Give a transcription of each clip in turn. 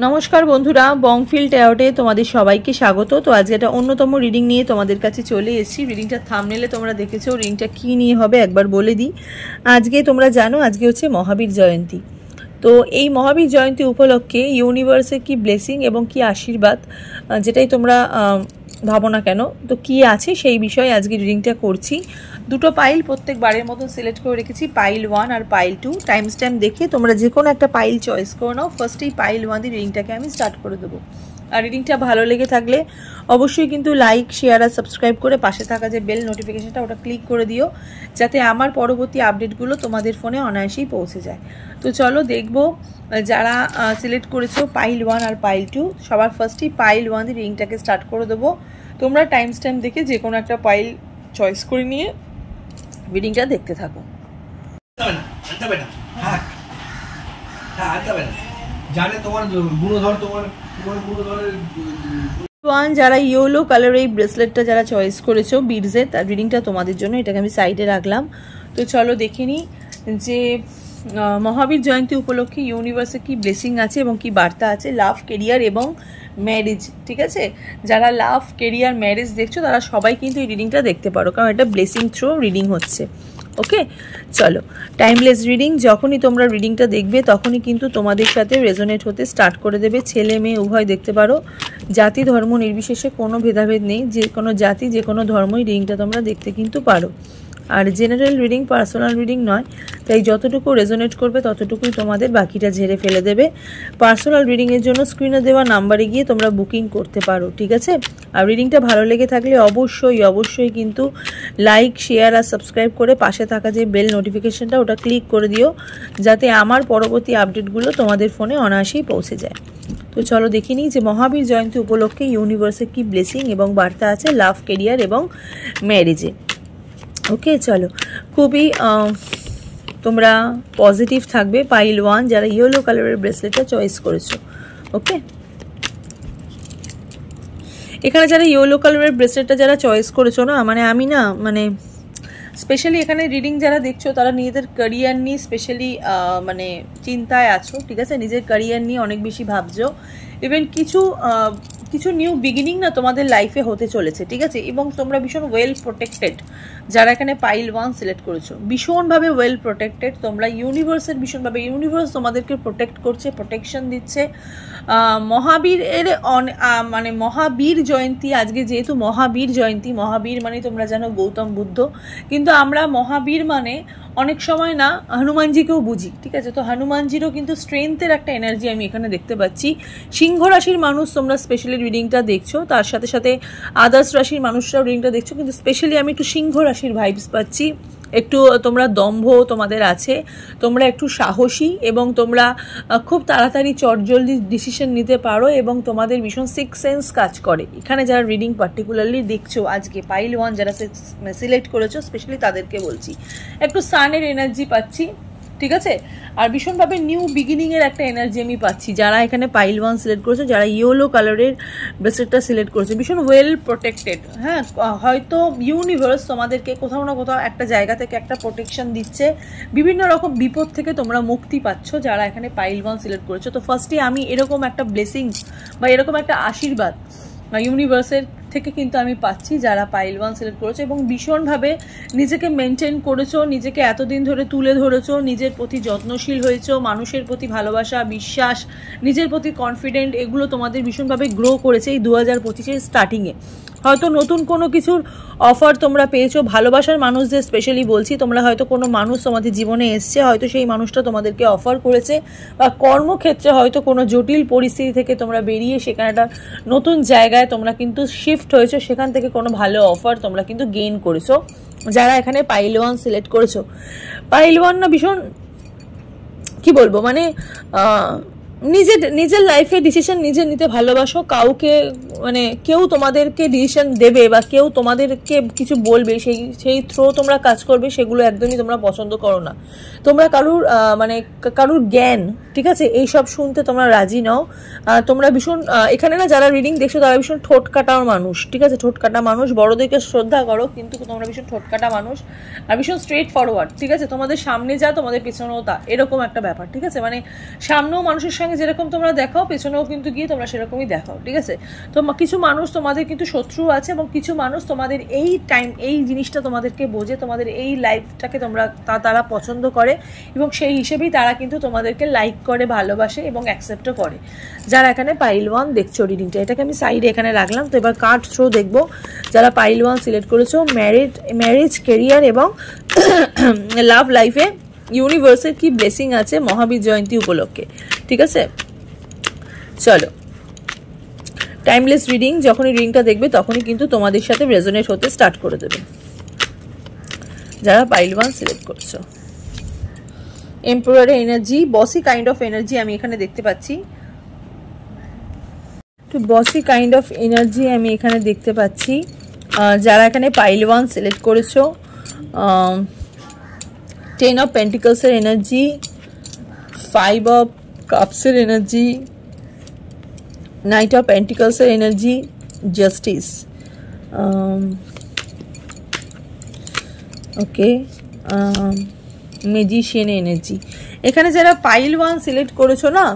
নমস্কার বন্ধুরা, বংফিল্ড ট্যারোটে তোমাদের সবাইকে স্বাগত। তো আজকে একটা অন্যতম রিডিং নিয়ে তোমাদের কাছে চলে এসেছি। রিডিংটা থাম্বনেলে তোমরা দেখেছো। রিডিংটা কী নিয়ে হবে একবার বলে দিই। আজকে তোমরা জানো আজকে হচ্ছে মহাবীর জয়ন্তী। তো এই মহাবীর জয়ন্তী উপলক্ষে ইউনিভার্সের কি ব্লেসিং এবং কি আশীর্বাদ, যেটাই তোমরা ভাবো না কেন, তো কি আছে সেই বিষয়ে আজকে রিডিংটা করছি। দুটো পাইল প্রত্যেকবারের মতন সিলেক্ট করে রেখেছি, পাইল 1 আর পাইল 2। টাইম স্ট্যাম্প দেখে তোমরা যে কোনো একটা পাইল চয়েস করে নাও। ফার্স্টেই পাইল 1 দিয়ে রিডিংটাকে আমি স্টার্ট করে দেবো। আর রিডিংটা ভালো লেগে থাকলে অবশ্যই কিন্তু লাইক, শেয়ার আর সাবস্ক্রাইব করে পাশে থাকা যে বেল নোটিফিকেশনটা ওটা ক্লিক করে দিও, যাতে আমার পরবর্তী আপডেটগুলো তোমাদের ফোনে অনায়াসেই পৌঁছে যায়। তো চলো দেখবো যারা সিলেক্ট করেছো পাইল 1 আর পাইল 2, সবার ফার্স্টেই পাইল 1 দিয়ে রিডিংটাকে স্টার্ট করে দেবো। তোমরা টাইম স্ট্যাম্প দেখে যে কোনো একটা পাইল চয়েস করে নিয়ে রিডিংটা দেখতে থাকো। যারা ইয়েলো কালারের এই ব্রেসলেটটা যারা চয়েস করেছো বিডসের, তার রিডিংটা তোমাদের জন্য। এটাকে আমি সাইডে রাখলাম। তো চলো দেখে নিই যে মহাবীর জয়ন্তী উপলক্ষে ইউনিভার্সে কি ব্লেসিং আছে এবং কি বার্তা আছে লাভ, কেরিয়ার এবং ম্যারেজ। ঠিক আছে, যারা লাভ, কেরিয়ার, ম্যারেজ দেখছো তারা সবাই কিন্তু এই রিডিংটা দেখতে পারো, কারণ এটা ব্লেসিং থ্রো রিডিং হচ্ছে। ওকে, চলো টাইমলেস রিডিং। যখনই তোমরা রিডিংটা দেখবে তখনই কিন্তু তোমাদের সাথে রেজোনেট হতে স্টার্ট করে দেবে। ছেলে মেয়ে উভয় দেখতে পারো, জাতি ধর্ম নির্বিশেষে কোনো ভেদাভেদ নেই। যে কোনো জাতি, যে কোনো ধর্মই রিডিংটা তোমরা দেখতে কিন্তু পারো। আর জেনারেল রিডিং, পার্সোনাল রিডিং নয়, তাই যতটুকু রেজোনেট করবে ততটুকুই তোমাদের বাকিটা ঝেড়ে ফেলে দেবে। পার্সোনাল রিডিংয়ের জন্য স্ক্রিনে দেওয়া নাম্বারে গিয়ে তোমরা বুকিং করতে পারো। ঠিক আছে, আর রিডিংটা ভালো লেগে থাকলে অবশ্যই কিন্তু লাইক, শেয়ার আর সাবস্ক্রাইব করে পাশে থাকা যে বেল নোটিফিকেশনটা ওটা ক্লিক করে দিও, যাতে আমার পরবর্তী আপডেটগুলো তোমাদের ফোনে অনায়াসেই পৌঁছে যায়। তো চলো দেখে নিই যে মহাবীর জয়ন্তী উপলক্ষে ইউনিভার্সে কি ব্লেসিং এবং বার্তা আছে লাভ, কেরিয়ার এবং ম্যারেজে। ওকে, চলো খুবই তোমরা পজিটিভ থাকবে। পাইল 1 যারা ইয়েলো কালারের ব্রেসলেটটা চয়েস করেছো। ওকে, এখানে যারা ইয়েলো কালারের ব্রেসলেটটা যারা চয়েস করেছো না, মানে স্পেশালি এখানে রিডিং যারা দেখছো তারা নিজেদের ক্যারিয়ার নিয়ে স্পেশালি চিন্তায় আছো। ঠিক আছে, নিজের ক্যারিয়ার নিয়ে অনেক বেশি ভাবছো। ইভেন কিছু নিউ বিগিনিং না তোমাদের লাইফে হতে চলেছে। ঠিক আছে, এবং তোমরা ভীষণ ওয়েল প্রোটেক্টেড। যারা এখানে পাইল 1 সিলেক্ট করেছো ভীষণভাবে ওয়েল প্রোটেক্টেড তোমরা। ইউনিভার্সের ভীষণভাবে, ইউনিভার্স তোমাদেরকে প্রোটেক্ট করছে, প্রোটেকশন দিচ্ছে। মহাবীরের মহাবীর জয়ন্তী আজকে, যেহেতু মহাবীর জয়ন্তী, মহাবীর মানে তোমরা জানো গৌতম বুদ্ধ, কিন্তু আমরা মহাবীর মানে অনেক সময় না হনুমানজিকেও বুঝি। ঠিক আছে, তো হনুমানজিরও কিন্তু স্ট্রেংথের একটা এনার্জি আমি এখানে দেখতে পাচ্ছি। সিংহ রাশির মানুষ তোমরা স্পেশালি রিডিংটা দেখছো, তার সাথে সাথে আদার্স রাশির মানুষরাও রিডিংটা দেখছো, কিন্তু স্পেশালি আমি একটু সিংহ রাশির ভাইবস পাচ্ছি। একটু তোমরা দম্ভ তোমাদের আছে, তোমরা একটু সাহসী এবং তোমরা খুব তাড়াতাড়ি চটজলদি ডিসিশন নিতে পারো এবং তোমাদের ভীষণ সিক্স সেন্স কাজ করে। এখানে যারা রিডিং পার্টিকুলারলি দেখছো আজকে পাইল 1 যারা সিলেক্ট করেছো স্পেশালি তাদেরকে বলছি, একটু সানের এনার্জি পাচ্ছি। ঠিক আছে, আর ভীষণভাবে নিউ বিগিনিংয়ের একটা এনার্জি আমি পাচ্ছি। যারা এখানে পাইল 1 সিলেক্ট করেছো, যারা ইয়েলো কালারের ব্রেসলেটটা সিলেক্ট করেছো, ভীষণ ওয়েল প্রোটেক্টেড। হ্যাঁ, হয়তো ইউনিভার্স তোমাদেরকে কোথাও না কোথাও একটা জায়গা থেকে একটা প্রোটেকশন দিচ্ছে, বিভিন্ন রকম বিপদ থেকে তোমরা মুক্তি পাচ্ছ যারা এখানে পাইল 1 সিলেক্ট করেছো। তো ফার্স্টে আমি এরকম একটা ব্লেসিং বা এরকম একটা আশীর্বাদ ইউনিভার্সের থেকে কিন্তু আমি পাচ্ছি যারা পাইল 1 সিলেক্ট করেছো, এবং ভীষণভাবে নিজেকে মেনটেন করেছো, নিজেকে এতদিন ধরে তুলে ধরেছো, নিজের প্রতি যত্নশীল হয়েছো, মানুষের প্রতি ভালোবাসা, বিশ্বাস, নিজের প্রতি কনফিডেন্ট, এগুলো তোমাদের ভীষণভাবে গ্রো করেছে এই 2025-এর স্টার্টিংয়ে। হয়তো নতুন কোনো কিছুর অফার তোমরা পেয়েছো, ভালোবাসার মানুষদের স্পেশালি বলছি, তোমরা হয়তো কোনো মানুষ তোমাদের জীবনে এসছে, হয়তো সেই মানুষটা তোমাদেরকে অফার করেছে, বা কর্মক্ষেত্রে হয়তো কোনো জটিল পরিস্থিতি থেকে তোমরা বেরিয়ে সেখানে একটা নতুন জায়গায় তোমরা কিন্তু শিফট হয়েছো, সেখান থেকে কোনো ভালো অফার তোমরা কিন্তু গেইন করেছো। যারা এখানে পাইল 1 সিলেক্ট করেছো, পাইল 1 না ভীষণ কি বলবো, নিজের লাইফে ডিসিশন নিজে নিতে ভালোবাসো, কাউকে মানে কেউ তোমাদেরকে ডিসিশন দেবে বা কেউ তোমাদেরকে কিছু বলবে, সেই থ্রো তোমরা কাজ করবে, সেগুলো একদমই তোমরা পছন্দ করো না। তোমরা কারুর জ্ঞান, ঠিক আছে, এইসব শুনতে তোমরা রাজি নাও। তোমরা ভীষণ এখানে না যারা রিডিং দেখছো তারা ভীষণ ঠোঁট কাটার মানুষ, ঠিক আছে, ঠোঁট কাটা মানুষ। বড়দেরকে শ্রদ্ধা করো, কিন্তু তোমরা ভীষণ ঠোঁট কাটা মানুষ আর ভীষণ স্ট্রেট ফরওয়ার্ড, ঠিক আছে। তোমাদের সামনে যা তোমাদের পেছনেও তা, এরকম একটা ব্যাপার, ঠিক আছে। মানে সামনেও মানুষের সঙ্গে যেরকম তোমরা দেখাও, পেছনেও কিন্তু গিয়ে তোমরা সেরকমই দেখাও, ঠিক আছে। তো কিছু মানুষ তোমাদের কিন্তু শত্রু আছে, এবং কিছু মানুষ তোমাদের এই জিনিসটা তোমাদেরকে বোঝে, তোমাদের এই লাইফটাকে তারা পছন্দ করে, এবং সেই হিসেবেই তারা কিন্তু তোমাদেরকে লাইক করে, ভালোবাসে এবং অ্যাকসেপ্টও করে। যারা এখানে পাইল 1 দেখছো রিডিংটা, এটাকে আমি সাইডে এখানে রাখলাম। তো এবার কার্ড থ্রো দেখবো। যারা পাইল 1 সিলেক্ট করেছো, ম্যারেজ, কেরিয়ার এবং লাভ লাইফে ইউনিভার্সের কি ব্লেসিং আছে মহাবীর জয়ন্তী উপলক্ষে, ঠিক আছে। চলো, টাইমলেস রিডিং, যখনই রিডিংটা দেখবে তখনই কিন্তু তোমাদের সাথে রেজোনেট হতে স্টার্ট করে দেবে। যারা পাইল 1 সিলেক্ট করছো, এম্পারারের এনার্জি, বসি কাইন্ড অফ এনার্জি আমি এখানে দেখতে পাচ্ছি, একটু বসি কাইন্ড অফ এনার্জি আমি এখানে দেখতে পাচ্ছি। যারা এখানে পাইল 1 সিলেক্ট করেছো, 10 অফ পেন্টিকলসের এনার্জি, 5 অফ কাপসের এনার্জি, নাইট অফ পেন্টিকলসের energy, justice, okay, magician energy. এখানে যারা পাইল 1 সিলেক্ট করেছো না,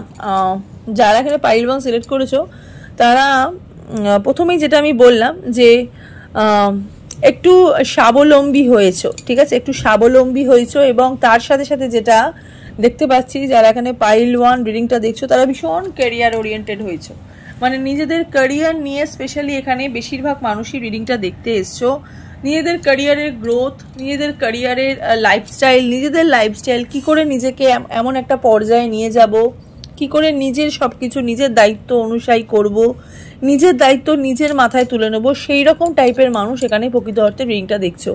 যারা এখানে পাইল 1 সিলেক্ট করেছো তারা প্রথমেই যেটা আমি বললাম যে একটু স্বাবলম্বী হয়েছো, ঠিক আছে, একটু স্বাবলম্বী হয়েছো। এবং তার সাথে সাথে যেটা দেখতে পাচ্ছি, যারা এখানে পাইল 1 রিডিংটা দেখছো তারা ভীষণ ক্যারিয়ার ওরিয়েন্টেড হয়েছো, মানে নিজেদের ক্যারিয়ার নিয়ে স্পেশালি এখানে বেশিরভাগ মানুষই রিডিংটা দেখতে এসছো। নিজেদের ক্যারিয়ারের গ্রোথ, নিজেদের ক্যারিয়ারের নিজেদের লাইফস্টাইল কী করে নিজেকে এমন একটা পর্যায়ে নিয়ে যাব, কি করে নিজের সব কিছু নিজের দায়িত্ব অনুযায়ী করব, নিজের দায়িত্ব নিজের মাথায় তুলে নেব, সেই রকম টাইপের মানুষ এখানে প্রকৃত অর্থে রিডিংটা দেখছো।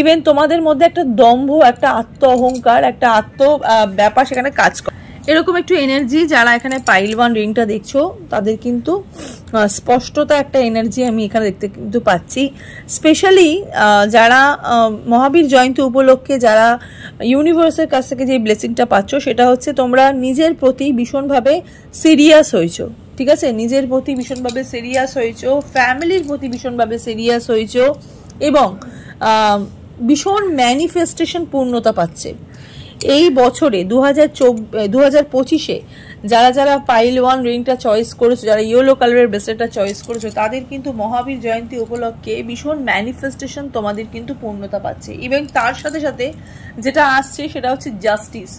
ইভেন তোমাদের মধ্যে একটা দম্ভ, একটা আত্ম অহংকার, একটা ব্যাপার সেখানে কাজ করে, এরকম একটু এনার্জি যারা এখানে পাইল 1 রিংটা দেখছো তাদের কিন্তু স্পষ্টতা একটা এনার্জি আমি এখানে দেখতে কিন্তু পাচ্ছি। স্পেশালি যারা মহাবীর জয়ন্তী উপলক্ষে যারা ইউনিভার্সের কাছ থেকে যে ব্লেসিংটা পাচ্ছ, সেটা হচ্ছে তোমরা নিজের প্রতি ভীষণভাবে সিরিয়াস হয়েছো, ঠিক আছে, নিজের প্রতি ভীষণভাবে সিরিয়াস হয়েছো, ফ্যামিলির প্রতি ভীষণভাবে সিরিয়াস হয়েছো, এবং ভীষণ ম্যানিফেস্টেশন পূর্ণতা পাচ্ছে। এই বছরে 2025-এ যারা পাইল 1 রিংটা চয়েস করেছো, যারা ইয়েলো কালারের ব্রেসলেটটা চয়েস করেছো, তাদের কিন্তু মহাবীর জয়ন্তী উপলক্ষে ভীষণ ম্যানিফেস্টেশন তোমাদের কিন্তু পূর্ণতা পাচ্ছে। ইভেন তার সাথে সাথে যেটা আসছে সেটা হচ্ছে জাস্টিস।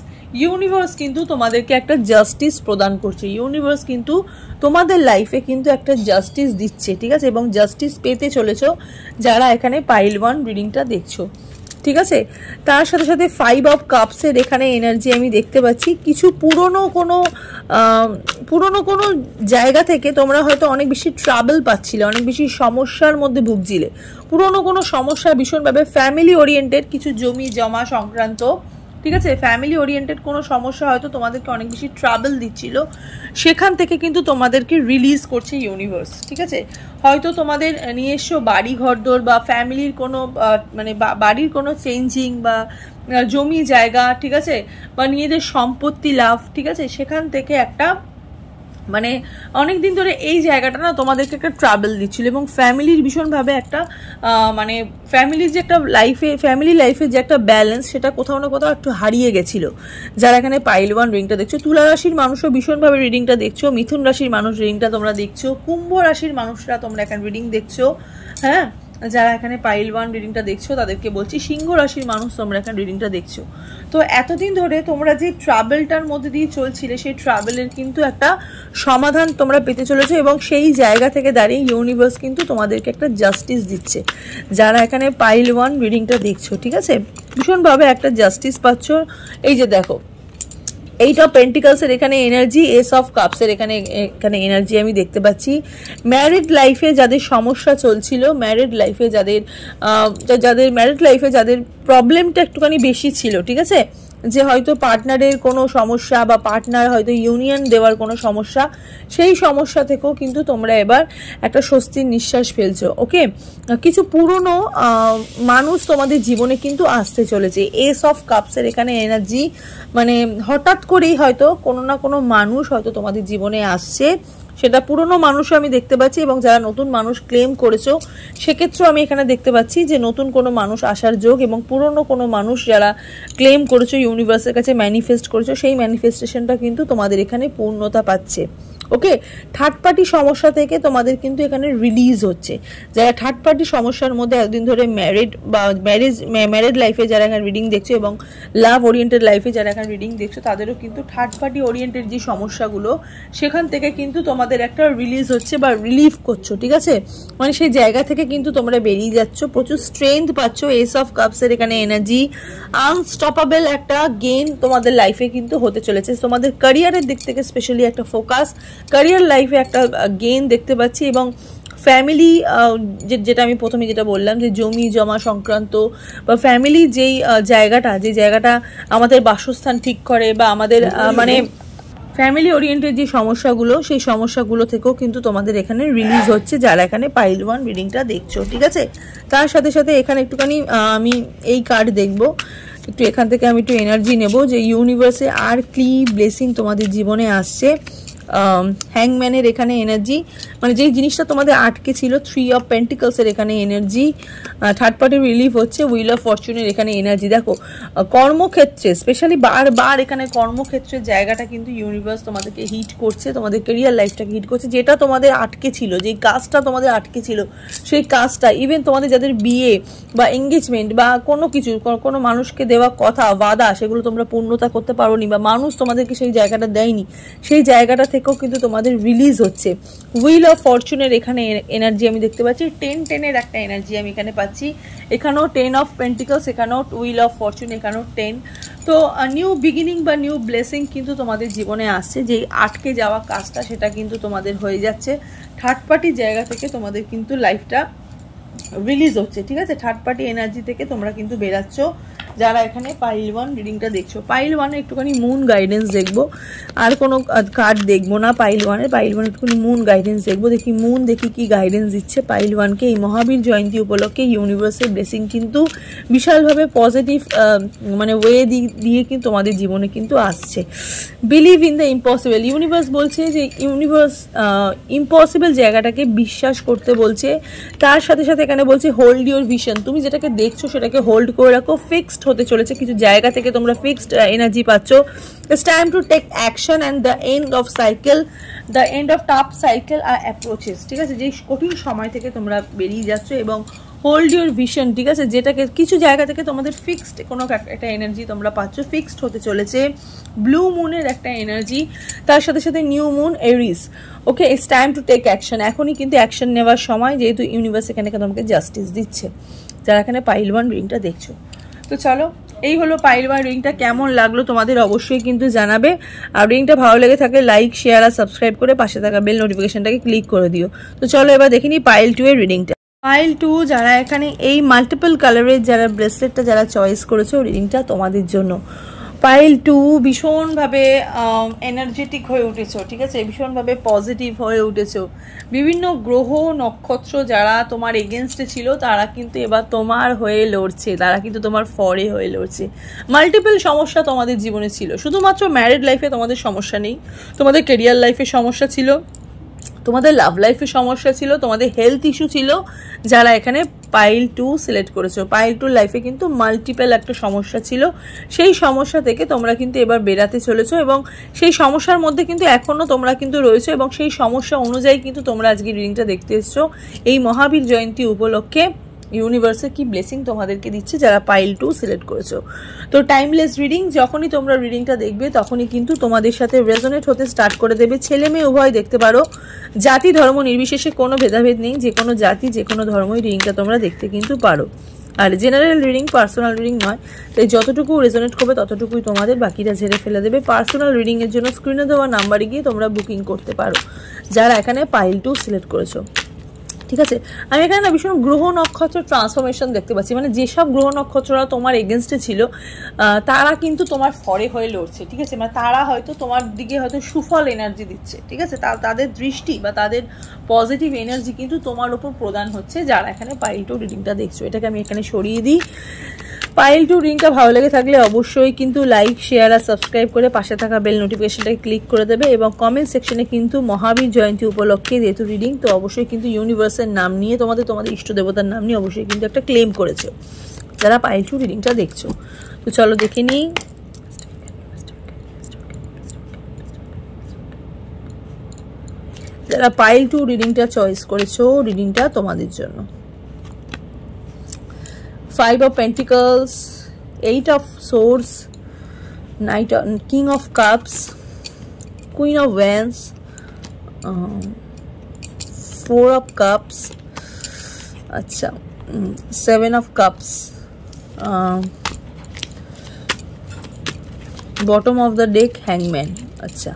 ইউনিভার্স কিন্তু তোমাদেরকে একটা জাস্টিস প্রদান করছে, ইউনিভার্স কিন্তু তোমাদের লাইফে কিন্তু একটা জাস্টিস দিচ্ছে, ঠিক আছে, এবং জাস্টিস পেতে চলেছো যারা এখানে পাইল 1 রিডিংটা দেখছো, ঠিক আছে। তার সাথে সাথে 5 অফ কাপসের এখানে এনার্জি আমি দেখতে পাচ্ছি। কিছু পুরনো কোনো জায়গা থেকে তোমরা হয়তো অনেক বেশি ট্রাবল পাচ্ছিলে, অনেক বেশি সমস্যার মধ্যে ভুগছিলে, পুরনো কোনো সমস্যা ভীষণভাবে ফ্যামিলি ওরিয়েন্টেড, কিছু জমি জমা সংক্রান্ত, ঠিক আছে, ফ্যামিলি ওরিয়েন্টেড কোনো সমস্যা হয়তো তোমাদেরকে অনেক বেশি ট্রাবল দিচ্ছিল, সেখান থেকে কিন্তু তোমাদেরকে রিলিজ করছে ইউনিভার্স, ঠিক আছে। হয়তো তোমাদের নিয়ে এসো বাড়ি ঘরদোর বা ফ্যামিলির কোনো মানে বাড়ির কোনো চেঞ্জিং বা জমি জায়গা, ঠিক আছে, বা নিজেদের সম্পত্তি লাভ, ঠিক আছে, সেখান থেকে একটা মানে অনেক দিন ধরে এই জায়গাটা না তোমাদেরকে একটা ট্রাভেল দিচ্ছিল, এবং ফ্যামিলির ভীষণভাবে একটা মানে ফ্যামিলির যে একটা ফ্যামিলি লাইফের যে একটা ব্যালেন্স, সেটা কোথাও না কোথাও একটু হারিয়ে গেছিলো। যারা এখানে পাইল 1 রিডিংটা দেখছো, তুলা রাশির মানুষও ভীষণভাবে রিডিংটা দেখছো, মিথুন রাশির মানুষ রিডিংটা তোমরা দেখছো, কুম্ভ রাশির মানুষরা তোমরা এখানে রিডিং দেখছো, হ্যাঁ। যারা এখানে পাইল 1 রিডিংটা দেখছো তাদেরকে বলছি, সিংহ রাশির মানুষ তোমরা এখানে রিডিংটা দেখছো। তো এতদিন ধরে তোমরা যে ট্রাভেলটার মধ্যে দিয়ে চলছিলে, সেই ট্রাভেলের কিন্তু একটা সমাধান তোমরা পেতে চলেছো, এবং সেই জায়গা থেকে দাঁড়িয়ে ইউনিভার্স কিন্তু তোমাদেরকে একটা জাস্টিস দিচ্ছে। যারা এখানে পাইল 1 রিডিংটা দেখছো, ঠিক আছে, ভীষণভাবে একটা জাস্টিস পাচ্ছ। এই যে দেখো, 8 অফ পেন্টিকলসের এখানে এনার্জি, এস অফ কাপসের এখানে এনার্জি আমি দেখতে পাচ্ছি। ম্যারিড লাইফে যাদের সমস্যা চলছিল, ম্যারিড লাইফে যাদের প্রবলেমটা একটুখানি বেশি ছিল, ঠিক আছে, যে হয়তো পার্টনারের কোনো সমস্যা বা পার্টনার হয়তো ইউনিয়ন দেওয়ার কোনো সমস্যা, সেই সমস্যা থেকেও কিন্তু তোমরা এবার একটা স্বস্তির নিঃশ্বাস ফেলছো। ওকে, কিছু পুরনো মানুষ তোমাদের জীবনে কিন্তু আসতে চলেছে। এস অফ কাপসের এখানে এনার্জি, মানে হঠাৎ করেই হয়তো কোনো না কোনো মানুষ হয়তো তোমাদের জীবনে আসছে, সেটা পুরনো মানুষও আমি দেখতে পাচ্ছি, এবং যারা নতুন মানুষ ক্লেম করেছো সেক্ষেত্রেও আমি এখানে দেখতে পাচ্ছি যে নতুন কোনো মানুষ আসার যোগ, এবং পুরনো কোনো মানুষ যারা ক্লেম করেছো ইউনিভার্সের কাছে ম্যানিফেস্ট করেছো, সেই ম্যানিফেস্টেশনটা কিন্তু তোমাদের এখানে পূর্ণতা পাচ্ছে। ওকে, থার্ড পার্টি সমস্যা থেকে তোমাদের কিন্তু এখানে রিলিজ হচ্ছে। যারা থার্ড পার্টি সমস্যার মধ্যে এতদিন ধরে ম্যারিড বা ম্যারিড লাইফে যারা এখানে রিডিং দেখছো, এবং লাভ ওরিয়েন্টেড লাইফে যারা এখানে রিডিং দেখছো, তাদেরও কিন্তু থার্ড পার্টি ওরিয়েন্টেড যে সমস্যাগুলো সেখান থেকে কিন্তু তোমাদের একটা রিলিজ হচ্ছে বা রিলিফ করছো। ঠিক আছে, মানে সেই জায়গা থেকে কিন্তু তোমরা বেরিয়ে যাচ্ছ, প্রচুর স্ট্রেংথ পাচ্ছ। এস অফ কাপসের এখানে এনার্জি, আনস্টপেবল একটা গেইন তোমাদের লাইফে কিন্তু হতে চলেছে। তোমাদের ক্যারিয়ারের দিক থেকে স্পেশালি একটা ফোকাস, ক্যারিয়ার লাইফে একটা গেইন দেখতে পাচ্ছি, এবং ফ্যামিলি যেটা আমি প্রথমে যেটা বললাম যে জমি জমা সংক্রান্ত বা ফ্যামিলি যেই জায়গাটা আমাদের বাসস্থান ঠিক করে বা আমাদের মানে ফ্যামিলি ওরিয়েন্টেড যে সমস্যাগুলো, সেই সমস্যাগুলো থেকেও কিন্তু তোমাদের এখানে রিলিজ হচ্ছে যারা এখানে পাইল 1 রিডিংটা দেখছো। ঠিক আছে, তার সাথে সাথে এখানে একটুখানি আমি এই কার্ড দেখবো, একটু এখান থেকে আমি একটু এনার্জি নেব যে ইউনিভার্সে আর কি ব্লেসিং তোমাদের জীবনে আসছে। হ্যাংম্যানের এখানে এনার্জি, মানে যেই জিনিসটা তোমাদের আটকে ছিল। 3 অফ পেন্টিকলসের এখানে এনার্জি, থার্ড পার্টি রিলিফ হচ্ছে। হুইল অফ ফরচুনের এখানে এনার্জি। দেখো কর্মক্ষেত্রে স্পেশালি বারবার এখানে কর্মক্ষেত্রের জায়গাটা কিন্তু ইউনিভার্স তোমাদেরকে হিট করছে, তোমাদের ক্যারিয়ার লাইফটাকে হিট করছে। যেটা তোমাদের আটকে ছিল, যেই কাজটা তোমাদের আটকে ছিল, সেই কাজটা ইভেন তোমাদের যাদের বিয়ে বা এঙ্গেজমেন্ট বা কোনো কিছু, কোনো মানুষকে দেওয়া কথা ওয়াদা, সেগুলো তোমরা পূর্ণতা করতে পারোনি বা মানুষ তোমাদেরকে সেই জায়গাটা দেয়নি, সেই জায়গাটা থেকেও কিন্তু তোমাদের রিলিজ হচ্ছে। হুইল অফ ফরচুনের এখানে এনার্জি আমি দেখতে পাচ্ছি। 10-10-এর একটা এনার্জি আমি এখানে পাচ্ছি। এখানেও 10 অফ পেন্টিকলস, এখানেও হুইল অফ ফরচুন, এখানেও 10। তো নিউ বিগিনিং বা নিউ ব্লেসিং কিন্তু তোমাদের জীবনে আসছে। যেই আটকে যাওয়া কাজটা সেটা কিন্তু তোমাদের হয়ে যাচ্ছে। থার্ড পার্টির জায়গা থেকে তোমাদের কিন্তু লাইফটা রিলিজ হচ্ছে। ঠিক আছে, থার্ড পার্টি এনার্জি থেকে তোমরা কিন্তু বেরাচ্ছ যারা এখানে পাইল 1 রিডিংটা দেখছো। পাইল 1-এ একটুখানি মুন গাইডেন্স দেখবো, আর কোনো কার্ড দেখবো না। পাইল 1-এর একটুখানি মুন গাইডেন্স দেখবো। দেখি মুন, দেখি কি গাইডেন্স দিচ্ছে পাইল 1-কে। এই মহাবীর জয়ন্তী উপলক্ষে ইউনিভার্সের ব্লেসিং কিন্তু বিশালভাবে পজিটিভ মানে ওয়ে দিয়ে কিন্তু তোমাদের জীবনে কিন্তু আসছে। Believe in the impossible, universe বলছে যে ইউনিভার্স ইম্পসিবল জায়গাটাকে বিশ্বাস করতে বলছে। তার সাথে সাথে এখানে বলছে হোল্ড ইউর ভিশন, তুমি যেটাকে দেখছো সেটাকে হোল্ড করে রাখো। ফিক্সড হতে চলেছে কিছু জায়গা থেকে তোমরা ফিক্সড এনার্জি পাচ্ছ। It's time to take action and the end of tough cycle are approaches. ঠিক আছে, যে কঠিন সময় থেকে তোমরা বেরিয়ে যাচ্ছ, এবং হোল্ড ইউর ভিশন। ঠিক আছে, যেটাকে কিছু জায়গা থেকে তোমাদের ফিক্সড কোনো একটা এনার্জি তোমরা পাচ্ছ, ফিক্সড হতে চলেছে। ব্লু মুনের একটা এনার্জি, তার সাথে সাথে new moon Aries. Okay, it's time to take action, এখনই কিন্তু অ্যাকশন নেওয়ার সময়, যেহেতু ইউনিভার্স এখানে তোমাকে জাস্টিস দিচ্ছে যারা এখানে পাইল 1 রিডিংটা দেখছো। তো চলো, এই হলো পাইল 1 রিডিংটা। কেমন লাগলো তোমাদের অবশ্যই কিন্তু জানাবে। আর রিডিংটা ভালো লেগে থাকলে লাইক, শেয়ার আর সাবস্ক্রাইব করে পাশে থাকা বেল নোটিফিকেশনটাকে ক্লিক করে দিও। তো চলো এবার দেখিনি পাইল 2 এর রিডিংটা। পাইল 2 যারা এখানে এই মাল্টিপল কালারের যারা ব্রেসলেটটা যারা চয়েস করেছো, রিডিংটা তোমাদের জন্য। পাইল 2 ভীষণভাবে এনার্জেটিক হয়ে উঠেছো। ঠিক আছে, ভীষণভাবে পজিটিভ হয়ে উঠেছো। বিভিন্ন গ্রহ নক্ষত্র যারা তোমার এগেনস্টে ছিল তারা কিন্তু এবার তোমার হয়ে লড়ছে, তারা কিন্তু তোমার ফরে হয়ে লড়ছে। মাল্টিপল সমস্যা তোমাদের জীবনে ছিল, শুধুমাত্র ম্যারিড লাইফে তোমাদের সমস্যা নেই, তোমাদের ক্যারিয়ার লাইফে সমস্যা ছিল, তোমাদের লাভ লাইফে সমস্যা ছিল, তোমাদের হেলথ ইস্যু ছিল। যারা এখানে পাইল 2 সিলেক্ট করেছো, পাইল 2 লাইফে কিন্তু মাল্টিপল একটা সমস্যা ছিল, সেই সমস্যা থেকে তোমরা কিন্তু এবার বেরাতে চলেছো, এবং সেই সমস্যার মধ্যে কিন্তু এখনো তোমরা কিন্তু রয়েছো, এবং সেই সমস্যা অনুযায়ী কিন্তু তোমরা আজকে রিডিংটা দেখতে এসছো। এই মহাবীর জয়ন্তী উপলক্ষে ইউনিভার্সে কি ব্লেসিং তোমাদেরকে দিচ্ছে যারা পাইল 2 সিলেক্ট করেছো। তো টাইমলেস রিডিং, যখনই তোমরা রিডিংটা দেখবে তখনই কিন্তু তোমাদের সাথে রেজোনেট হতে স্টার্ট করে দেবে। ছেলে মেয়ে উভয় দেখতে পারো, জাতি ধর্ম নির্বিশেষে কোনো ভেদাভেদ নেই, যে কোনো জাতি যে কোনো ধর্মই রিডিংটা তোমরা দেখতে কিন্তু পারো। আর জেনারেল রিডিং, পার্সোনাল রিডিং নয়, তাই যতটুকু রেজোনেট করবে ততটুকুই তোমাদের, বাকিটা ঝেড়ে ফেলে দেবে। পার্সোনাল রিডিংয়ের জন্য স্ক্রিনে দেওয়া নাম্বারে গিয়ে তোমরা বুকিং করতে পারো যারা এখানে পাইল 2 সিলেক্ট করেছো। ঠিক আছে। আমি এখানে না ভীষণ গ্রহ নক্ষত্র ট্রান্সফরমেশন দেখতে পাচ্ছি, মানে যেসব গ্রহ নক্ষত্ররা তোমার এগেনস্টে ছিল তারা কিন্তু তোমার ফরে হয়ে লড়ছে, ঠিক আছে। মানে তারা হয়তো তোমার দিকে হয়তো সুফল এনার্জি দিচ্ছে, ঠিক আছে। তাদের দৃষ্টি বা তাদের পজিটিভ এনার্জি কিন্তু তোমার উপর প্রদান হচ্ছে, যারা এখানে পাইল 2 রিডিংটা দেখছো। এটাকে আমি এখানে সরিয়ে দিই। পাইল 2 রিডিংটা ভালো লেগে থাকলে অবশ্যই কিন্তু লাইক, শেয়ার আর সাবস্ক্রাইব করে পাশে থাকা বেল নোটিফিকেশনটাকে ক্লিক করে দেবে, এবং কমেন্ট সেকশনে কিন্তু মহাবীর জয়ন্তী উপলক্ষে যেহেতু রিডিং, তো অবশ্যই কিন্তু ইউনিভার্সের নাম নিয়ে তোমাদের ইষ্ট দেবতার নাম নিয়ে অবশ্যই কিন্তু একটা ক্লেম করেছো যারা পাইল 2 রিডিংটা দেখছো। তো চলো দেখে নিই। যারা পাইল 2 রিডিংটা চয়েস করেছো, রিডিংটা তোমাদের জন্য। 5 of Pentacles, 8 of Swords, King of Cups, Queen of Wands, 4 of Cups, अच्छा 7 of Cups, bottom of the deck Hangman, अच्छा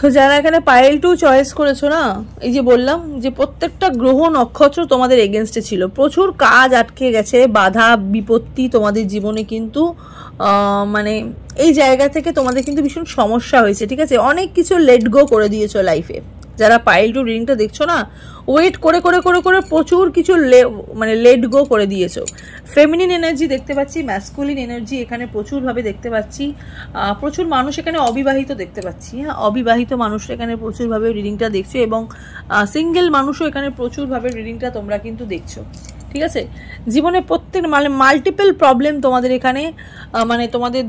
তো যারা এখানে পাইল 2 চয়েস করেছো না, এই যে বললাম যে প্রত্যেকটা গ্রহ নক্ষত্র তোমাদের এগেনস্টে ছিল, প্রচুর কাজ আটকে গেছে, বাধা বিপত্তি তোমাদের জীবনে কিন্তু মানে এই জায়গা থেকে তোমাদের কিন্তু ভীষণ সমস্যা হয়েছে, ঠিক আছে। অনেক কিছু লেট গো করে দিয়েছো লাইফে। যারা পাইল 2 রিডিংটা দেখছো না, ওয়েট করে করে করে করে প্রচুর কিছু মানে লেট গো করে দিয়েছো। ফেমিনিন এনার্জি দেখতে পাচ্ছি, ম্যাসকুলিন এনার্জি এখানে প্রচুরভাবে দেখতে পাচ্ছি। প্রচুর মানুষ এখানে অবিবাহিত দেখতে পাচ্ছি, হ্যাঁ, অবিবাহিত মানুষ এখানে প্রচুরভাবে রিডিংটা দেখছো, এবং সিঙ্গেল মানুষও এখানে প্রচুরভাবে রিডিংটা তোমরা কিন্তু দেখছো, ঠিক আছে। জীবনে প্রত্যেক মানে মাল্টিপল প্রবলেম তোমাদের এখানে মানে তোমাদের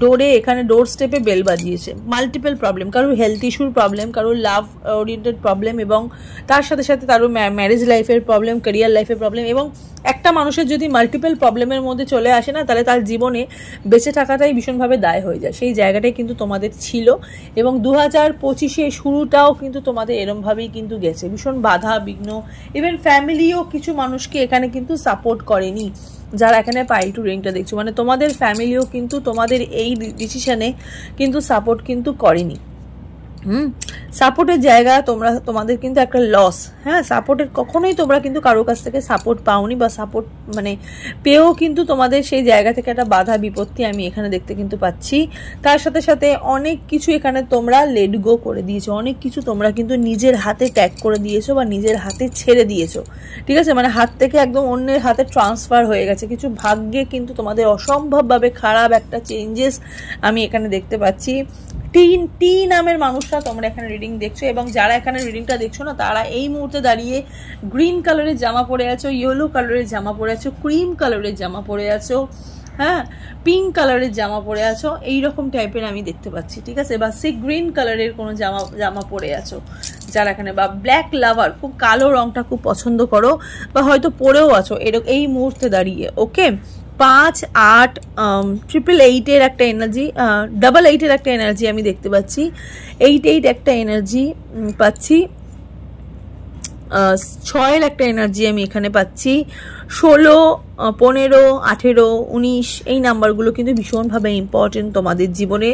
ডোরে এখানে ডোর স্টেপে বেল বাজিয়েছে। মাল্টিপল প্রবলেম, কারোর হেলথ ইস্যুর প্রবলেম, কারোর লাভ ওরিয়েন্টেড প্রবলেম, এবং তার সাথে সাথে কারোর ম্যারেজ লাইফের প্রবলেম, ক্যারিয়ার লাইফের প্রবলেম। এবং একটা মানুষের যদি মাল্টিপল প্রবলেমের মধ্যে চলে আসে না, তাহলে তার জীবনে বেঁচে থাকাটাই ভীষণভাবে দায় হয়ে যায়। সেই জায়গাটাই কিন্তু তোমাদের ছিল, এবং 2025-এ শুরুটাও কিন্তু তোমাদের এরমভাবেই কিন্তু গেছে, ভীষণ বাধা বিঘ্ন। ইভেন ফ্যামিলিও কিছু মানুষকে এখানে কিন্তু সাপোর্ট করেনি, যারা এখানে পাইল 2 রিডিংটা দেখছো। মানে তোমাদের ফ্যামিলিও কিন্তু তোমাদের এই ডিসিশনে কিন্তু সাপোর্ট কিন্তু করেনি। সাপোর্টের জায়গা তোমাদের কিন্তু একটা লস, হ্যাঁ। সাপোর্টের কখনোই তোমরা কিন্তু কারোর কাছ থেকে সাপোর্ট পাওনি, বা সাপোর্ট মানে পেয়েও কিন্তু তোমাদের সেই জায়গা থেকে একটা বাধা বিপত্তি আমি এখানে দেখতে কিন্তু পাচ্ছি। তার সাথে সাথে অনেক কিছু এখানে তোমরা লেট গো করে দিয়েছো, অনেক কিছু তোমরা কিন্তু নিজের হাতে ত্যাগ করে দিয়েছো বা নিজের হাতে ছেড়ে দিয়েছো, ঠিক আছে। মানে হাত থেকে একদম অন্যের হাতে ট্রান্সফার হয়ে গেছে। কিছু ভাগ্যে কিন্তু তোমাদের অসম্ভবভাবে খারাপ একটা চেঞ্জেস আমি এখানে দেখতে পাচ্ছি। টি নামের মানুষরা তোমরা এখানে রিডিং দেখছো, এবং যারা এখানে রিডিংটা দেখছো না, তারা এই মুহূর্তে দাঁড়িয়ে গ্রিন কালারের জামা পরে আছো, ইয়েলো কালারের জামা পরে আছো, ক্রিম কালারের জামা পরে আছো, হ্যাঁ, পিঙ্ক কালারের জামা পরে আছো, এইরকম টাইপের আমি দেখতে পাচ্ছি, ঠিক আছে। বা সি গ্রিন কালারের কোনো জামা পরে আছো যারা এখানে, বা ব্ল্যাক লাভার, খুব কালো রংটা খুব পছন্দ করো, বা হয়তো পরেও আছো এরকম এই মুহূর্তে দাঁড়িয়ে। ওকে, 5, 8, 888-এর একটা এনার্জি, 88-এর একটা এনার্জি আমি দেখতে পাচ্ছি, 88 একটা এনার্জি পাচ্ছি, 6-এর একটা এনার্জি আমি এখানে পাচ্ছি, 16, 15, 18, 19 এই নাম্বারগুলো কিন্তু ভীষণভাবে ইম্পর্টেন্ট তোমাদের জীবনে।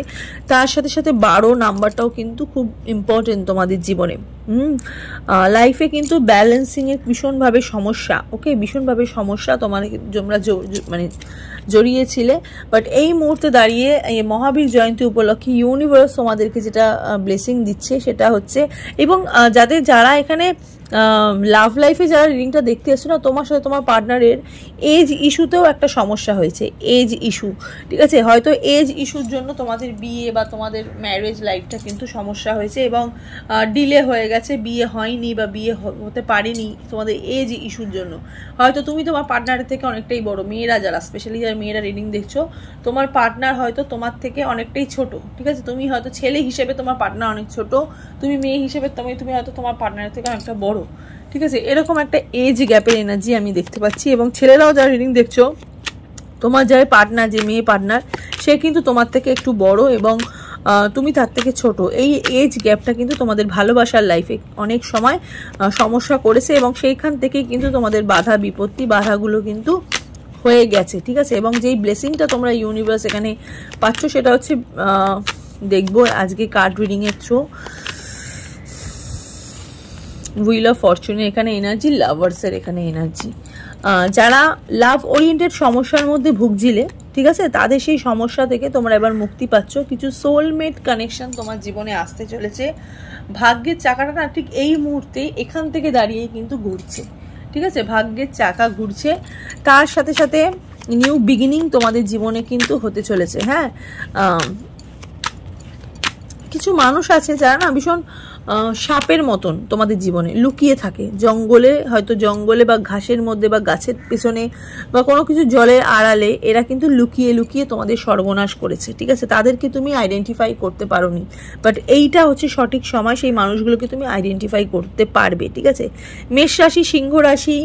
তার সাথে সাথে 12 নাম্বারটাও কিন্তু খুব ইম্পর্টেন্ট তোমাদের জীবনে। লাইফে কিন্তু ব্যালেন্সিংয়ের ভীষণভাবে সমস্যা, ওকে, ভীষণভাবে সমস্যা তোমরা মানে জড়িয়েছিলে। বাট এই মুহূর্তে দাঁড়িয়ে এই মহাবীর জয়ন্তী উপলক্ষে ইউনিভার্স তোমাদেরকে যেটা ব্লেসিং দিচ্ছে সেটা হচ্ছে, এবং যারা এখানে লাভ লাইফে যারা রিডিংটা দেখতে এসছো না, তোমার সাথে তোমার পার্টনারের এজ ইস্যুতেও একটা সমস্যা হয়েছে, এজ ইস্যু, ঠিক আছে। হয়তো এজ ইস্যুর জন্য তোমাদের বিয়ে বা তোমাদের ম্যারেজ লাইফটা কিন্তু সমস্যা হয়েছে, এবং ডিলে হয়ে গেছে, বিয়ে হয়নি বা বিয়ে হতে পারেনি তোমাদের এজ ইস্যুর জন্য। হয়তো তুমি তোমার পার্টনারের থেকে অনেকটাই বড়, মেয়েরা যারা, স্পেশালি যারা মেয়েরা রিডিং দেখছো, তোমার পার্টনার হয়তো তোমার থেকে অনেকটাই ছোট, ঠিক আছে। তুমি হয়তো ছেলে হিসেবে তোমার পার্টনার অনেক ছোট, তুমি মেয়ে হিসেবে তুমি হয়তো তোমার পার্টনারের থেকে অনেকটা বড়, ঠিক আছে। এরকম একটা এজ গ্যাপের এনার্জি আমি দেখতে পাচ্ছি। এবং ছেলেরাও যারা রিডিং দেখছো, তোমার যারা পার্টনার, যে মেয়ে পার্টনার, সে কিন্তু তোমার থেকে একটু বড়, এবং তুমি তার থেকে ছোট। এই এজ গ্যাপটা কিন্তু তোমাদের ভালোবাসার লাইফে অনেক সময় সমস্যা করেছে, এবং সেইখান থেকেই কিন্তু তোমাদের বাধা বিপত্তি, বাধাগুলো কিন্তু হয়ে গেছে, ঠিক আছে। এবং যেই ব্লেসিংটা তোমরা ইউনিভার্স এখানে পাচ্ছ সেটা হচ্ছে দেখবো আজকে কার্ড রিডিং এর থ্রু। হুইল অফ ফরচুনের এখানে এনার্জি, লাভার্সের এখানে এনার্জি। যারা লাভ ওরিয়েন্টেড সমস্যার মধ্যে ভুগছিলে, ঠিক আছে, তাদের সেই সমস্যা থেকে তোমরা এবার মুক্তি পাচ্ছ। কিছু সোলমেট কানেকশন তোমার জীবনে আসতে চলেছে। ভাগ্যের চাকাটা না ঠিক এই মুহূর্তে এখান থেকে দাঁড়িয়ে কিন্তু ঘুরছে, ঠিক আছে, ভাগ্যের চাকা ঘুরছে। তার সাথে সাথে নিউ বিগিনিং তোমাদের জীবনে কিন্তু হতে চলেছে। হ্যাঁ, কিছু মানুষ আছে যারা না ভীষণ সাপের মতন তোমাদের জীবনে লুকিয়ে থাকে, জঙ্গলে, হয়তো জঙ্গলে বা ঘাসের মধ্যে বা গাছের পেছনে বা কোনো কিছু জলের আড়ালে এরা কিন্তু লুকিয়ে লুকিয়ে তোমাদের সর্বনাশ করেছে, ঠিক আছে। তাদেরকে তুমি আইডেন্টিফাই করতে পারোনি, বাট এইটা হচ্ছে সঠিক সময়, সেই মানুষগুলোকে তুমি আইডেন্টিফাই করতে পারবে, ঠিক আছে। মেষ রাশি, সিংহ রাশি,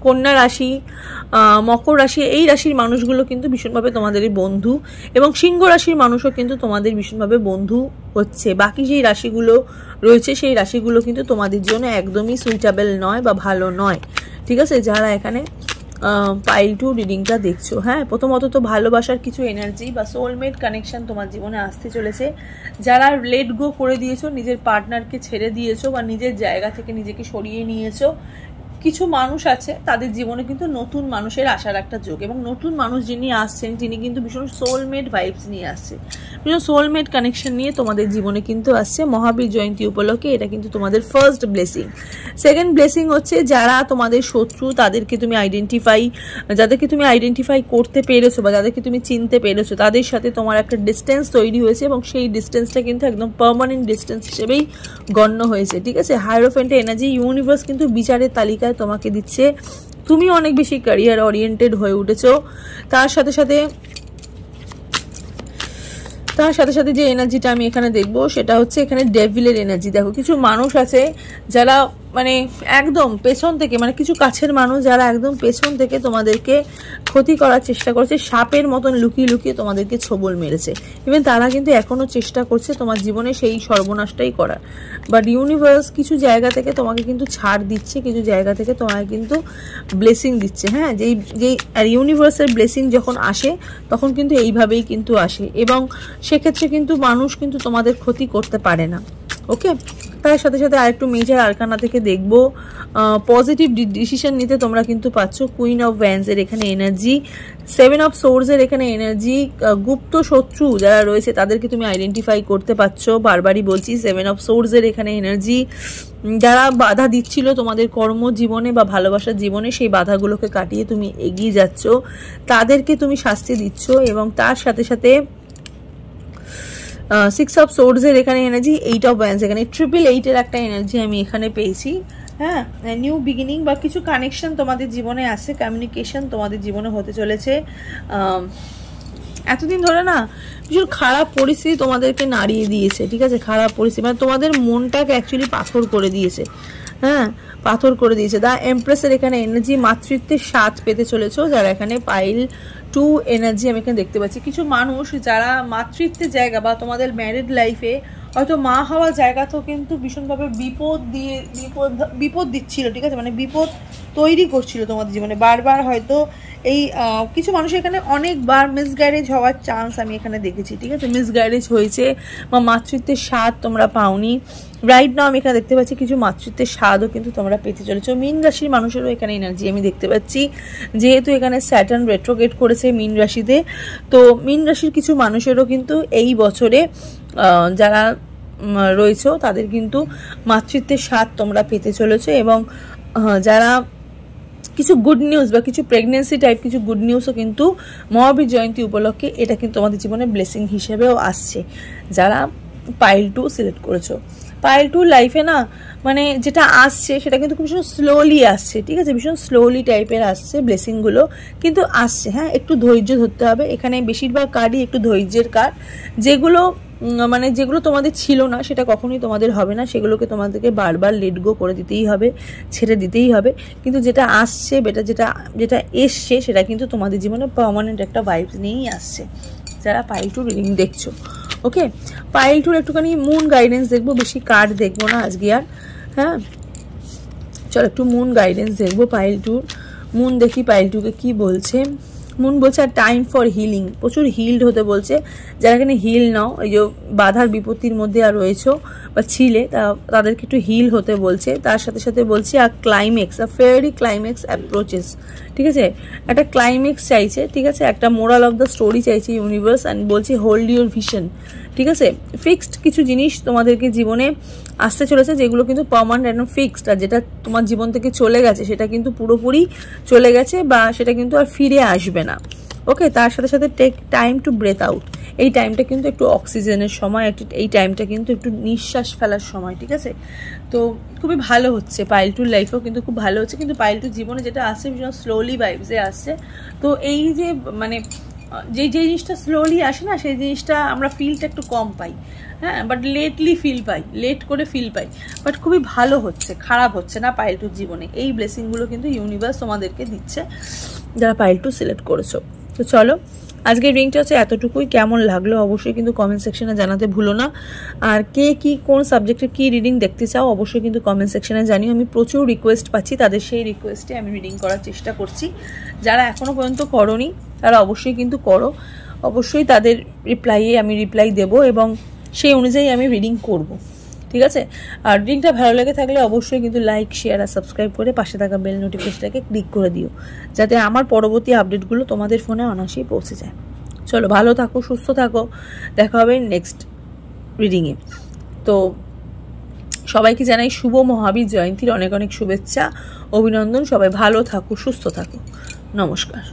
কন্যা রাশি, মকর রাশি, এই রাশির মানুষগুলো কিন্তু ভীষণভাবে তোমাদেরই বন্ধু, এবং সিংহ রাশির মানুষও কিন্তু তোমাদের ভীষণভাবে বন্ধু হচ্ছে। বাকি যেই রাশিগুলো রয়েছে সেই রাশিগুলো কিন্তু তোমাদের জন্য একদমই সুইটেবল নয় বা ভালো নয়, ঠিক আছে। যারা এখানে পাইল 2 রিডিংটা দেখছো, হ্যাঁ, প্রথমত তো ভালোবাসার কিছু এনার্জি বা সোলমেট কানেকশন তোমার জীবনে আসতে চলেছে। যারা লেট গো করে দিয়েছো, নিজের পার্টনারকে ছেড়ে দিয়েছো বা নিজের জায়গা থেকে নিজেকে সরিয়ে নিয়েছো, কিছু মানুষ আছে তাদের জীবনে কিন্তু নতুন মানুষের আসার একটা যোগ, এবং নতুন মানুষ যিনি আসছেন তিনি কিন্তু ভীষণ সোলমেট ভাইবস নিয়ে আসছে, ভীষণ সোলমেট কানেকশন নিয়ে তোমাদের জীবনে কিন্তু আসছে। মহাবীর জয়ন্তী উপলক্ষে এটা কিন্তু তোমাদের ফার্স্ট ব্লেসিং। সেকেন্ড ব্লেসিং হচ্ছে যারা তোমাদের শত্রু তাদেরকে তুমি যাদেরকে তুমি আইডেন্টিফাই করতে পেরেছো বা যাদেরকে তুমি চিনতে পেরেছো, তাদের সাথে তোমার একটা ডিস্টেন্স তৈরি হয়েছে, এবং সেই ডিস্টেন্সটা কিন্তু একদম পার্মানেন্ট ডিস্টেন্স হিসেবেই গণ্য হয়েছে, ঠিক আছে। হায়ারোফেন্টের এনার্জি, ইউনিভার্স কিন্তু বিচারের তালিকায় তোমাকে দিচ্ছে। তুমি অনেক বেশি ক্যারিয়ার ওরিয়েন্টেড হয়ে উঠেছো। তার সাথে সাথে যে এনার্জিটা আমি এখানে দেখবো সেটা হচ্ছে এখানে ডেভিলের এনার্জি। দেখো, কিছু মানুষ আছে যারা মানে একদম পেছন থেকে, মানে কিছু কাছের মানুষ যারা একদম পেছন থেকে তোমাদেরকে ক্ষতি করার চেষ্টা করছে, সাপের মতন লুকিয়ে লুকিয়ে তোমাদেরকে ছোবল মেরেছে। ইভেন তারা কিন্তু এখনো চেষ্টা করছে তোমার জীবনে সেই সর্বনাশটাই করার, বাট ইউনিভার্স কিছু জায়গা থেকে তোমাকে কিন্তু ছাড় দিচ্ছে, কিছু জায়গা থেকে তোমাকে কিন্তু ব্লেসিং দিচ্ছে। হ্যাঁ, যেই আর ইউনিভার্সের ব্লেসিং যখন আসে তখন কিন্তু এইভাবেই কিন্তু আসে, এবং সেক্ষেত্রে কিন্তু মানুষ কিন্তু তোমাদের ক্ষতি করতে পারে না। ওকে, তার সাথে সাথে আরেকটু মেজর আরকানা থেকে দেখবো পজিটিভ ডিসিশন নিতে তোমরা কিন্তু পাচ্ছ। কুইন অফ ভ্যান্সের এখানে এনার্জি, 7 অফ সোর্সের এখানে এনার্জি। গুপ্ত শত্রু যারা রয়েছে তাদেরকে তুমি আইডেন্টিফাই করতে পারছো, বারবারই বলছি। 7 অফ সোর্সের এখানে এনার্জি। যারা বাধা দিচ্ছিল তোমাদের কর্মজীবনে বা ভালোবাসার জীবনে, সেই বাধাগুলোকে কাটিয়ে তুমি এগিয়ে যাচ্ছ, তাদেরকে তুমি শাস্তি দিচ্ছ। এবং তার সাথে সাথে 6 অফ সোর্সের এখানে এনার্জি, 8 অফ ওয়ান্স এখানে 888-এর একটা এনার্জি আমি এখানে পেয়েছি। হ্যাঁ, নিউ বিগিনিং বা কিছু কানেকশন তোমাদের জীবনে আসে, কমিউনিকেশন তোমাদের জীবনে হতে চলেছে। এতদিন ধরে না ভীষণ খারাপ পরিস্থিতি তোমাদেরকে নাড়িয়ে দিয়েছে, ঠিক আছে, খারাপ পরিস্থিতি মানে তোমাদের মনটাকে অ্যাকচুয়ালি পাথর করে দিয়েছে। হ্যাঁ, পাথর করে দিয়েছে। দা এমপ্রেসের এখানে এনার্জি, মাতৃত্বের স্বাদ পেতে চলেছো যারা এখানে পাইল 2 এনার্জি আমি এখানে দেখতে পাচ্ছি। কিছু মানুষ যারা মাতৃত্বের জায়গা বা তোমাদের ম্যারিড লাইফে হয়তো মা হওয়ার জায়গাতেও কিন্তু ভীষণভাবে বিপদ দিচ্ছিল, ঠিক আছে, মানে বিপদ তৈরি করছিল তোমাদের জীবনে বারবার। হয়তো এই কিছু মানুষ এখানে অনেকবার মিসগাইডেজ হওয়ার চান্স আমি এখানে দেখেছি, ঠিক আছে, মিসগাইডেজ হয়েছে বা মাতৃত্বের স্বাদ তোমরা পাওনি। রাইট নাও আমি এখানে দেখতে পাচ্ছি কিছু মাতৃত্বের স্বাদও কিন্তু তোমরা পেতে চলেছো। মীন রাশির মানুষেরও এখানে এনার্জি আমি দেখতে পাচ্ছি, যেহেতু এখানে স্যাটার্ন রেট্রোগেট করেছে মীন রাশিতে, তো মীন রাশির কিছু মানুষেরও কিন্তু এই বছরে যারা রয়েছে তাদের কিন্তু মাতৃত্বের স্বাদ তোমরা পেতে চলেছো। এবং যারা কিছু গুড নিউজ বা কিছু প্রেগনেন্সি টাইপ কিছু গুড নিউজও কিন্তু মহাবীর জয়ন্তী উপলক্ষে এটা কিন্তু তোমাদের জীবনে ব্লেসিং হিসেবেও আসছে যারা পাইল 2 সিলেক্ট করেছো। পাইল 2 লাইফে না মানে যেটা আসছে সেটা কিন্তু ভীষণ স্লোলি আসছে, ঠিক আছে, ভীষণ স্লোলি টাইপের আসছে ব্লেসিংগুলো, কিন্তু আসছে। হ্যাঁ, একটু ধৈর্য ধরতে হবে। এখানে বেশিরভাগ কার্ডই একটু ধৈর্যের কার্ড। যেগুলো তোমাদের ছিল না সেটা কখনোই তোমাদের হবে না, সেগুলোকে তোমাদেরকে বারবার লেট গো করে দিতেই হবে, ছেড়ে দিতেই হবে। কিন্তু যেটা আসছে যেটা এসছে সেটা কিন্তু তোমাদের জীবনে পার্মানেন্ট একটা ভাইবস নিয়েই আসছে যারা পাইল 2 রিডিং দেখছো। ওকে, পাইল 2 একটুখানি মুন গাইডেন্স দেখবো, বেশি কার্ড দেখবো না আজকে আর। হ্যাঁ, চলো একটু মুন গাইডেন্স দেখবো পাইল 2। মুন দেখি পাইল 2কে কি বলছে। মুন বলছে আর টাইম ফর হিলিং, প্রচুর হিলড হতে বলছে। যারা এখানে হিল নাও, এই যে বাধার বিপত্তির মধ্যে আর রয়েছো বা ছিলে, তাদেরকে একটু হিল হতে বলছে। তার সাথে সাথে বলছি আর climax, a fairy climax approaches, ঠিক আছে, একটা ক্লাইম্যাক্স চাইছে, ঠিক আছে, একটা মোরাল অফ দ্য স্টোরি চাইছে ইউনিভার্স। অ্যান্ড বলছি হোল্ড ইউর ভিশন, ঠিক আছে। ফিক্সড কিছু জিনিস তোমাদেরকে জীবনে আসতে চলেছে, যেগুলো কিন্তু পার্মানেন্ট এবং ফিক্সড। আর যেটা তোমার জীবন থেকে চলে গেছে সেটা কিন্তু পুরোপুরি চলে গেছে, বা সেটা কিন্তু আর ফিরে আসবে না। ওকে, তার সাথে সাথে take time to breathe out, এই টাইমটা কিন্তু একটু অক্সিজেনের সময়, এই টাইমটা কিন্তু একটু নিঃশ্বাস ফেলার সময়, ঠিক আছে। তো খুবই ভালো হচ্ছে, পাইল টুর লাইফেও কিন্তু খুব ভালো হচ্ছে। কিন্তু পাইল টুর জীবনে যেটা আসছে ভীষণ স্লোলি ভাইবসে আসছে। তো এই যে মানে যে জিনিসটা স্লোলি আসে না, সেই জিনিসটা আমরা ফিলটা একটু কম পাই, হ্যাঁ, বাট লেটলি ফিল পাই, লেট করে ফিল পাই, বাট খুবই ভালো হচ্ছে, খারাপ হচ্ছে না পাইল টুর জীবনে। এই ব্লেসিংগুলো কিন্তু ইউনিভার্স তোমাদেরকে দিচ্ছে যারা পাইল টু সিলেক্ট করেছো। তো চলো, আজকের রিংটা হচ্ছে এতটুকুই। কেমন লাগলো অবশ্যই কিন্তু কমেন্ট সেকশনে জানাতে ভুলো না। আর কে কি কোন সাবজেক্টে কি রিডিং দেখতে চাও অবশ্যই কিন্তু কমেন্ট সেকশনে জানিও। আমি প্রচুর রিকোয়েস্ট পাচ্ছি, তাদের সেই রিকোয়েস্টে আমি রিডিং করার চেষ্টা করছি। যারা এখনও পর্যন্ত করোনি তারা অবশ্যই কিন্তু করো, অবশ্যই তাদের রিপ্লাইয়ে আমি রিপ্লাই দেব এবং সেই অনুযায়ী আমি রিডিং করব, ঠিক আছে। আর রিডিংটা ভালো লেগে থাকলে অবশ্যই কিন্তু লাইক, শেয়ার আর সাবস্ক্রাইব করে পাশে থাকা বেল নোটিফিকেশনটাকে ক্লিক করে দিও, যাতে আমার পরবর্তী আপডেটগুলো তোমাদের ফোনে অনায়াসেই পৌঁছে যায়। চলো, ভালো থাকো, সুস্থ থাকো, দেখা হবে নেক্সট রিডিংয়ে। তো সবাইকে জানাই শুভ মহাবীর জয়ন্তীর অনেক অনেক শুভেচ্ছা, অভিনন্দন। সবাই ভালো থাকো, সুস্থ থাকো, নমস্কার।